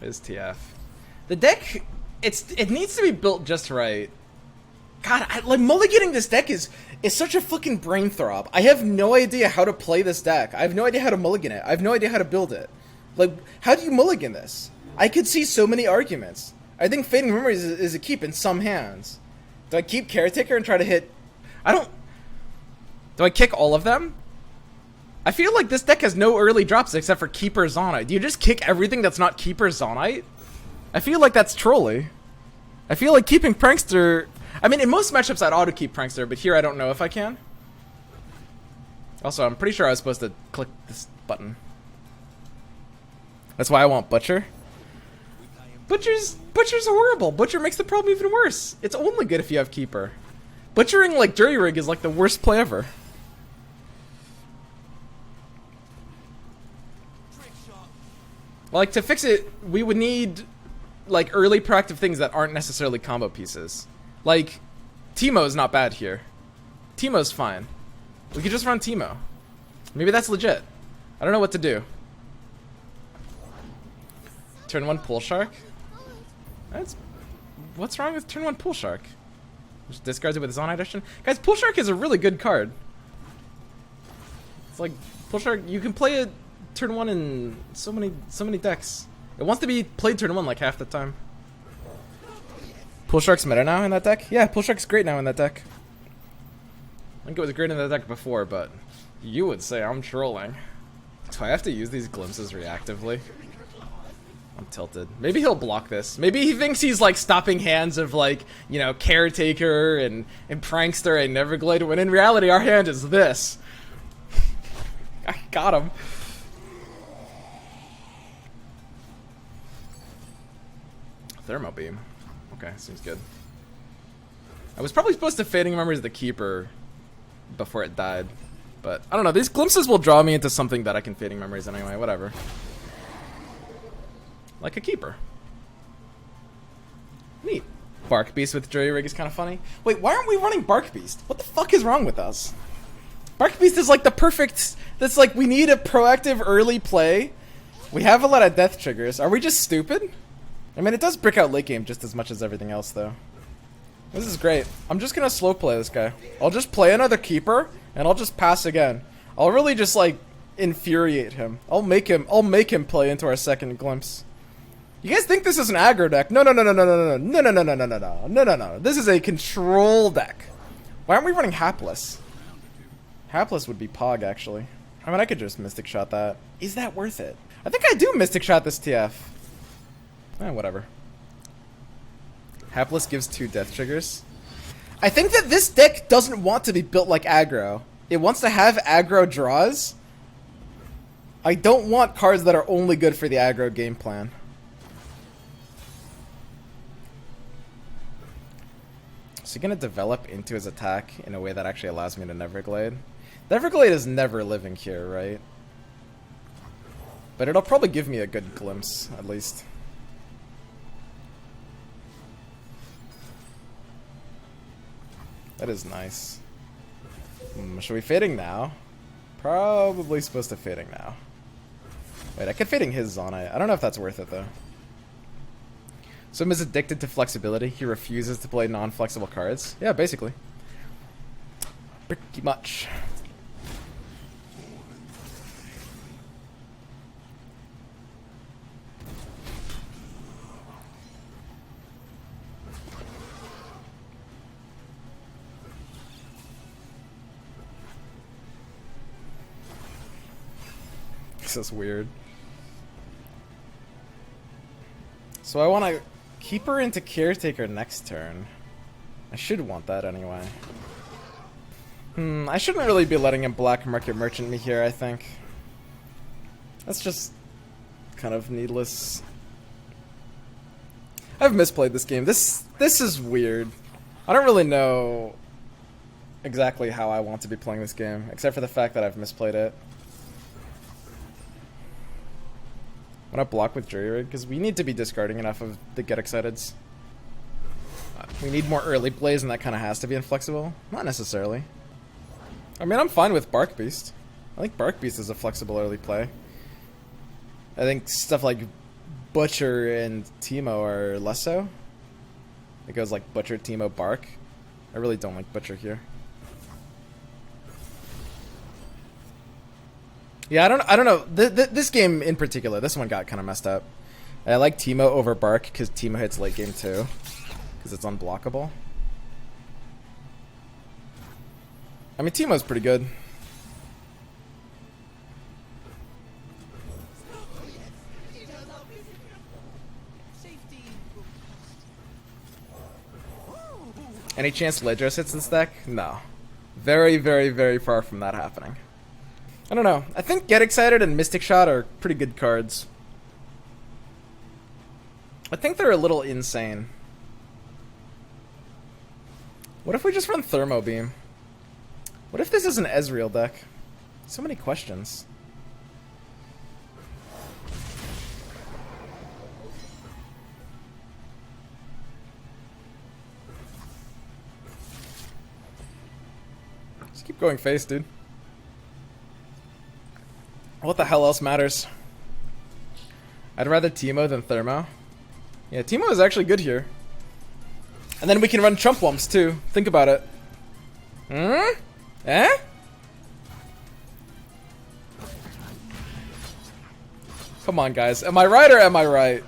Is TF. The deck, it needs to be built just right. God, like mulliganing this deck is such a fucking brain throb. I have no idea how to play this deck. I have no idea how to mulligan it. I have no idea how to build it. Like, how do you mulligan this? I could see so many arguments. I think Fading Memories is a keep in some hands. Do I keep Caretaker and try to hit... Do I kick all of them? I feel like this deck has no early drops except for Keeper Zonite. Do you just kick everything that's not Keeper Zonite? I feel like that's trolly. I feel like keeping Prankster... I mean, in most matchups I'd auto-keep Prankster, but here I don't know if I can. Also, I'm pretty sure I was supposed to click this button. That's why I want Butcher. Butcher's horrible. Butcher makes the problem even worse. It's only good if you have Keeper. Butchering like Jury Rig is like the worst play ever. Like, to fix it, we would need like early proactive things that aren't necessarily combo pieces. Like, Teemo's not bad here. Teemo's fine. We could just run Teemo. Maybe that's legit. I don't know what to do. Turn 1 Pool Shark? What's wrong with turn 1 Pool Shark? Just discards it with his Zonite action? Guys, Pool Shark is a really good card. It's like, Pool Shark, you can play it turn 1 in so many decks. It wants to be played turn 1 like half the time. Pool Shark's meta now in that deck? Yeah, Pool Shark's great now in that deck. I think it was great in that deck before, but you would say I'm trolling. Do I have to use these glimpses reactively? I'm tilted. Maybe he'll block this. Maybe he thinks he's like stopping hands of like, you know, Caretaker and Prankster and Neverglade, when in reality our hand is this. I got him. Thermo Beam. Okay, seems good. I was probably supposed to Fading Memories the Keeper before it died, but I don't know. These glimpses will draw me into something that I can Fading Memories anyway. Whatever. Like a Keeper. Neat. Bark Beast with Jury Rig is kind of funny. Wait, why aren't we running Bark Beast? What the fuck is wrong with us? Bark Beast is like the perfect... That's like, we need a proactive early play. We have a lot of death triggers. Are we just stupid? I mean, it does brick out late game just as much as everything else, though. This is great. I'm just gonna slow play this guy. I'll just play another Keeper, and I'll just pass again. I'll really just, like, infuriate him. I'll make him play into our second glimpse. You guys think this is an aggro deck? No. This is a control deck. Why aren't we running Hapless? Hapless would be Pog, actually. I mean, I could just Mystic Shot that. Is that worth it? I think I do Mystic Shot this TF. Whatever. Hapless gives 2 death triggers. I think that this deck doesn't want to be built like aggro. It wants to have aggro draws. I don't want cards that are only good for the aggro game plan. Is he going to develop into his attack in a way that actually allows me to Neverglade? Neverglade is never living here, right? But it'll probably give me a good glimpse, at least. That is nice. Should we Fading now? Probably supposed to Fading now. Wait, I could Fading his Zonite. I don't know if that's worth it, though. Sim is addicted to flexibility. He refuses to play non-flexible cards. Yeah, basically. Pretty much. This is weird. So I want to Keeper into Caretaker next turn. I should want that anyway. I shouldn't really be letting him Black Market Merchant me here, I think. That's just kind of needless. I've misplayed this game. This is weird. I don't really know exactly how I want to be playing this game, except for the fact that I've misplayed it. I'm gonna block with Jury Rig, because we need to be discarding enough of the Get Exciteds. We need more early plays, and that kind of has to be inflexible. Not necessarily. I mean, I'm fine with Bark Beast. I think Bark Beast is a flexible early play. I think stuff like Butcher and Teemo are less so. It goes like Butcher, Teemo, Bark. I really don't like Butcher here. Yeah, I don't know. This game in particular, this one got kind of messed up. I like Teemo over Bark because Teemo hits late game too, because it's unblockable. I mean, Teemo's pretty good. Any chance Ledros hits this deck? No. Very, very, very far from that happening. I don't know. I think Get Excited and Mystic Shot are pretty good cards. I think they're a little insane. What if we just run Thermo Beam? What if this is an Ezreal deck? So many questions. Just keep going face, dude. What the hell else matters? I'd rather Teemo than Thermo. Yeah, Teemo is actually good here. And then we can run Chump Wumps too. Think about it. Hmm? Eh? Come on, guys. Am I right or am I right?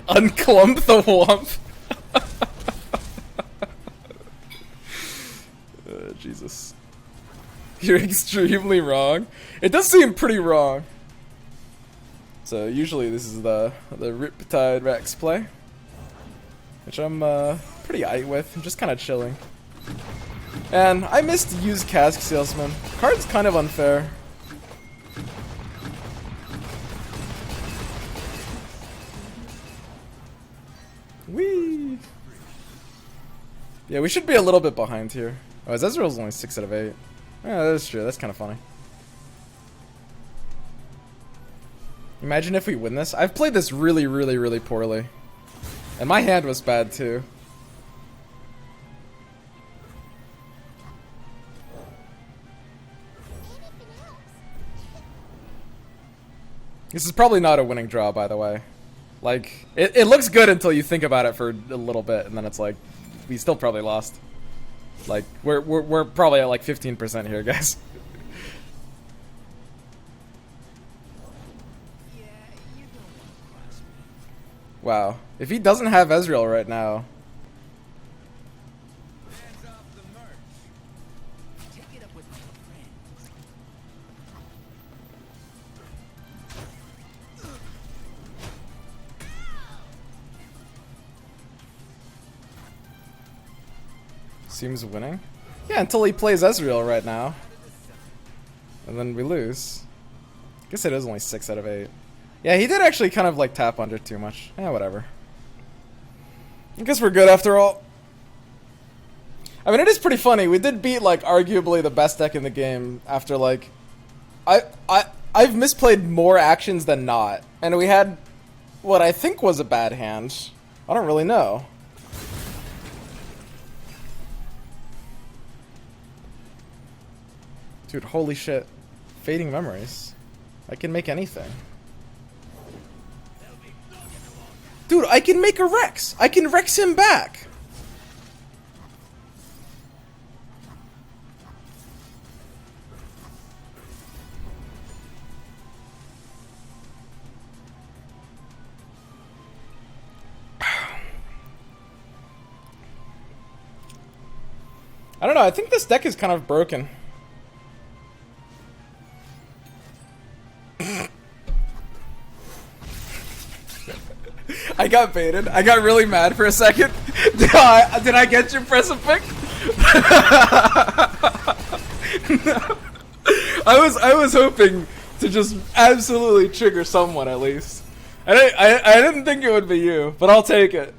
Unclump the Wump. Jesus. You're extremely wrong. It does seem pretty wrong. So usually this is the Riptide Rex play, which I'm pretty aight with. I'm just kind of chilling. And I missed to use Cask Salesman. Card's kind of unfair. Whee! Yeah, we should be a little bit behind here. Oh, his Ezreal's only 6 out of 8. Yeah, that's true. That's kind of funny. Imagine if we win this. I've played this really, really, really poorly. And my hand was bad too. This is probably not a winning draw, by the way. Like, it looks good until you think about it for a little bit, and then it's like, we still probably lost. Like, we're probably at like 15% here, guys. Wow. If he doesn't have Ezreal right now. Seems winning? Yeah, until he plays Ezreal right now. And then we lose. I guess it is only 6 out of 8. Yeah, he did actually kind of like tap under too much. Yeah, whatever. I guess we're good after all. I mean, it is pretty funny. We did beat like arguably the best deck in the game after like I've misplayed more actions than not. And we had what I think was a bad hand. I don't really know. Dude, holy shit. Fading memories. I can make anything. Dude, I can make a Rex! I can Rex him back! I don't know, I think this deck is kind of broken. I got baited. I got really mad for a second. Did I get your Precipic? No. I was hoping to just absolutely trigger someone at least. I didn't think it would be you, but I'll take it.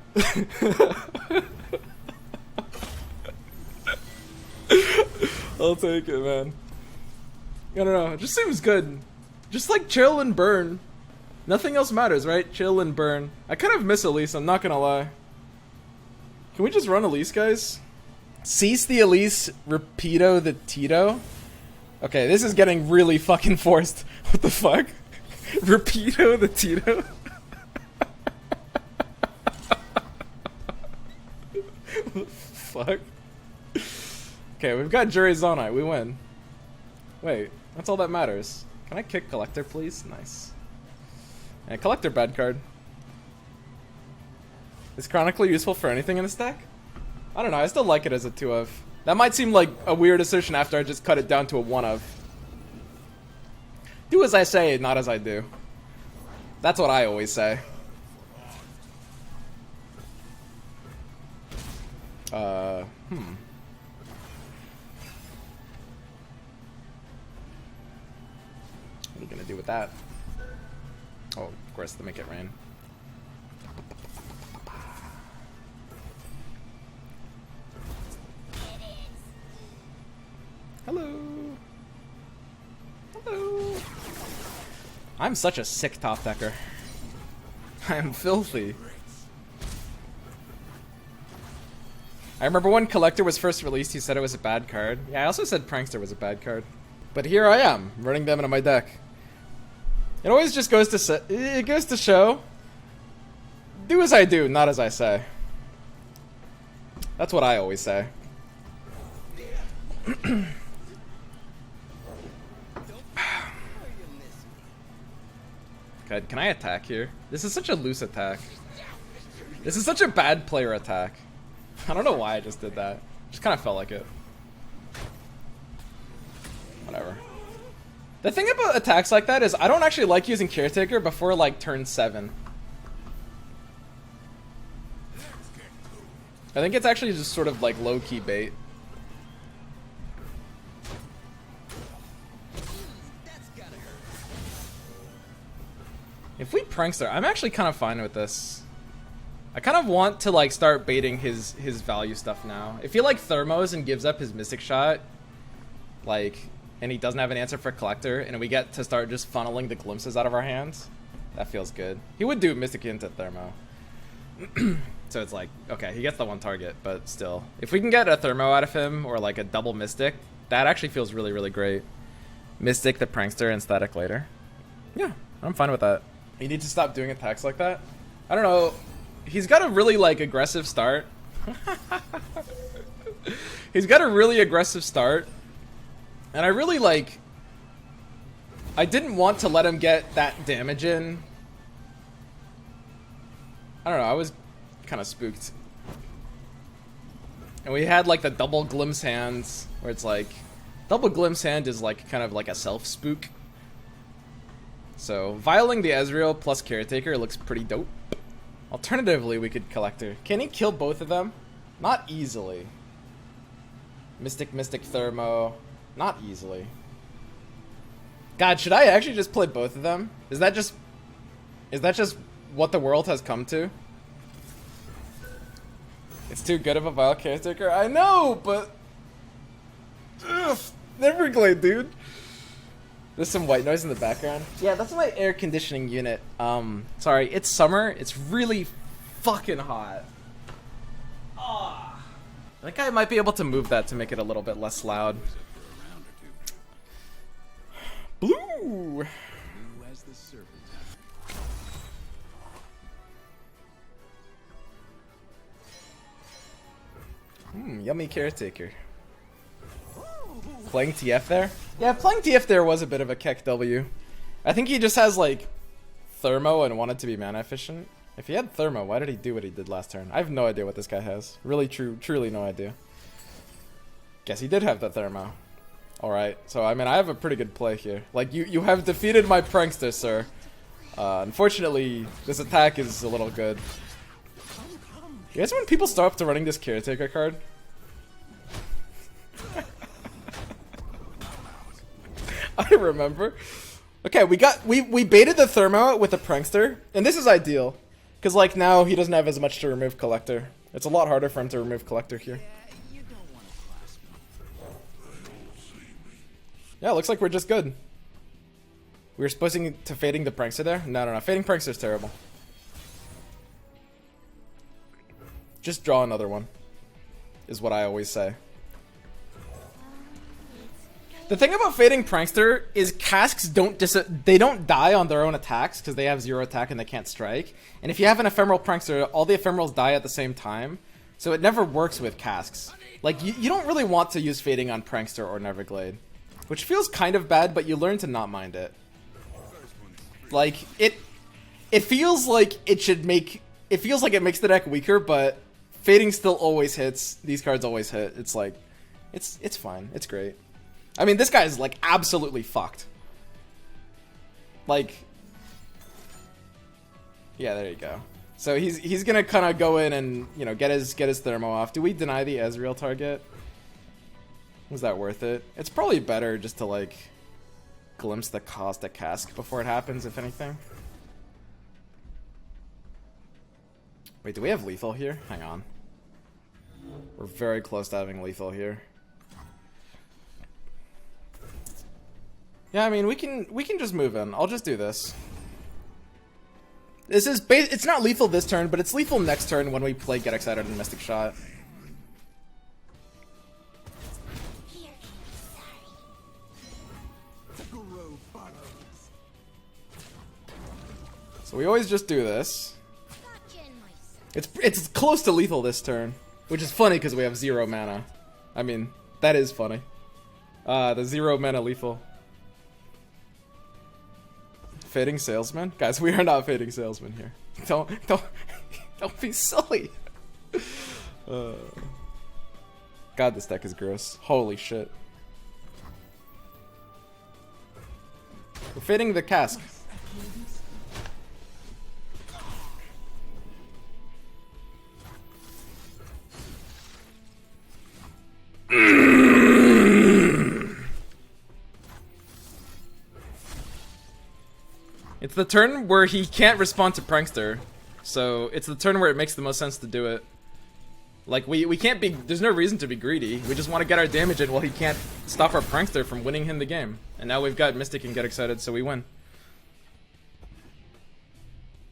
I'll take it, man. I don't know. It just seems good. Just like chill and burn. Nothing else matters, right? Chill and burn. I kind of miss Elise, I'm not gonna lie. Can we just run Elise, guys? Cease the Elise, Rapido the Tito? Okay, this is getting really fucking forced. What the fuck? Rapido the Tito? What the fuck? Okay, we've got Jury Zonai. We win. Wait, that's all that matters. Can I kick Collector, please? Nice. And Collector, bad card. Is Chronically useful for anything in this deck? I don't know, I still like it as a 2 of. That might seem like a weird assertion after I just cut it down to a 1 of. Do as I say, not as I do. That's what I always say. What are you gonna do with that? Oh, of course, to make it rain. Hello. Hello. I'm such a sick top decker. I am filthy. I remember when Collector was first released, he said it was a bad card. Yeah, I also said Prankster was a bad card. But here I am, running them into my deck. It always just goes to show, do as I do, not as I say. That's what I always say. God, can I attack here? This is such a loose attack. This is such a bad player attack. I don't know why I just did that. Just kind of felt like it. Whatever. The thing about attacks like that is I don't actually like using Caretaker before like turn 7. I think it's actually just sort of like low-key bait. If we Prankster, I'm actually kind of fine with this. I kind of want to like start baiting his value stuff now. If he like thermos and gives up his Mystic Shot, like, and he doesn't have an answer for Collector, and we get to start just funneling the glimpses out of our hands, that feels good. He would do Mystic into Thermo. So it's like, okay, he gets the 1 target, but still. If we can get a Thermo out of him, or like a double Mystic, that actually feels really, really great. Mystic, the Prankster, and Static later. Yeah, I'm fine with that. You need to stop doing attacks like that. I don't know. He's got a really, like, aggressive start. He's got a really aggressive start. And I really, like... I didn't want to let him get that damage in. I don't know, I was kind of spooked. And we had, like, the double glimpse hands, where it's like... Double glimpse hand is, like, kind of like a self-spook. So, vialing the Ezreal plus Caretaker looks pretty dope. Alternatively, we could Collector. Can he kill both of them? Not easily. Mystic, Thermo. Not easily. God, should I actually just play both of them? Is that just what the world has come to? It's too good of a vile Caretaker? I know, but... Ugh, Everglade, dude. There's some white noise in the background. Yeah, that's my air conditioning unit. Sorry, it's summer. It's really fucking hot. I think I might be able to move that to make it a little bit less loud. Blue! Yummy Caretaker. Playing TF there? Yeah, playing TF there was a bit of a keck W. I think he just has, like, Thermo and wanted to be mana efficient. If he had Thermo, why did he do what he did last turn? I have no idea what this guy has. Really truly no idea. Guess he did have the Thermo. Alright, so I mean, I have a pretty good play here. Like, you have defeated my Prankster, sir. Unfortunately, this attack is a little good. You guys, when people start up to running this Caretaker card? I remember. Okay, we baited the Thermo out with the Prankster, and this is ideal. Because, like, now he doesn't have as much to remove Collector. It's a lot harder for him to remove Collector here. Yeah, looks like we're just good. We were supposed to fading the Prankster there? No. Fading Prankster is terrible. Just draw another one, is what I always say. The thing about fading Prankster is casks they don't die on their own attacks because they have 0 attack and they can't strike. And if you have an ephemeral Prankster, all the ephemerals die at the same time. So it never works with casks. Like, you don't really want to use fading on Prankster or Neverglade. Which feels kind of bad, but you learn to not mind it. Like, it feels like it should make... It feels like it makes the deck weaker, but fading still always hits. These cards always hit. It's like... It's fine. It's great. I mean, this guy is, like, absolutely fucked. Like... Yeah, there you go. So he's gonna kind of go in and, you know, get his thermo off. Do we deny the Ezreal target? Was that worth it? It's probably better just to, like, glimpse the cost at Cask before it happens, if anything. Wait, do we have lethal here? Hang on. We're very close to having lethal here. Yeah, I mean, we can just move in. I'll just do this. This is it's not lethal this turn, but it's lethal next turn when we play Get Excited and Mystic Shot. So we always just do this. It's close to lethal this turn, which is funny because we have 0 mana. I mean, that is funny. The 0 mana lethal. Fading Salesman? Guys, we are not Fading Salesman here. Don't be silly. God, this deck is gross. Holy shit. We're fading the Cask. It's the turn where he can't respond to Prankster, so it's the turn where it makes the most sense to do it. Like, we can't be, there's no reason to be greedy, we just want to get our damage in while he can't stop our Prankster from winning him the game. And now we've got Mystic and Get Excited, so we win.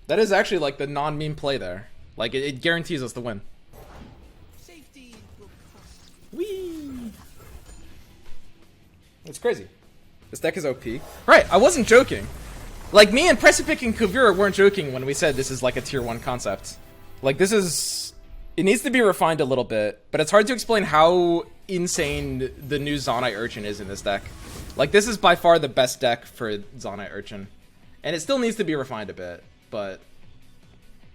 That is actually like the non-meme play there. Like, it guarantees us the win. Whee! It's crazy. This deck is OP. Right, I wasn't joking. Like, me and Precipic and Kuvira weren't joking when we said this is like a tier 1 concept. Like, this is... It needs to be refined a little bit, but it's hard to explain how insane the new Zonai Urchin is in this deck. Like, this is by far the best deck for Zonai Urchin. And it still needs to be refined a bit, but...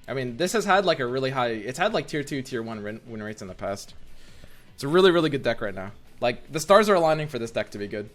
I mean, this has had like a really high... It's had like tier 2, tier 1 win rates in the past. It's a really, really good deck right now. Like, the stars are aligning for this deck to be good.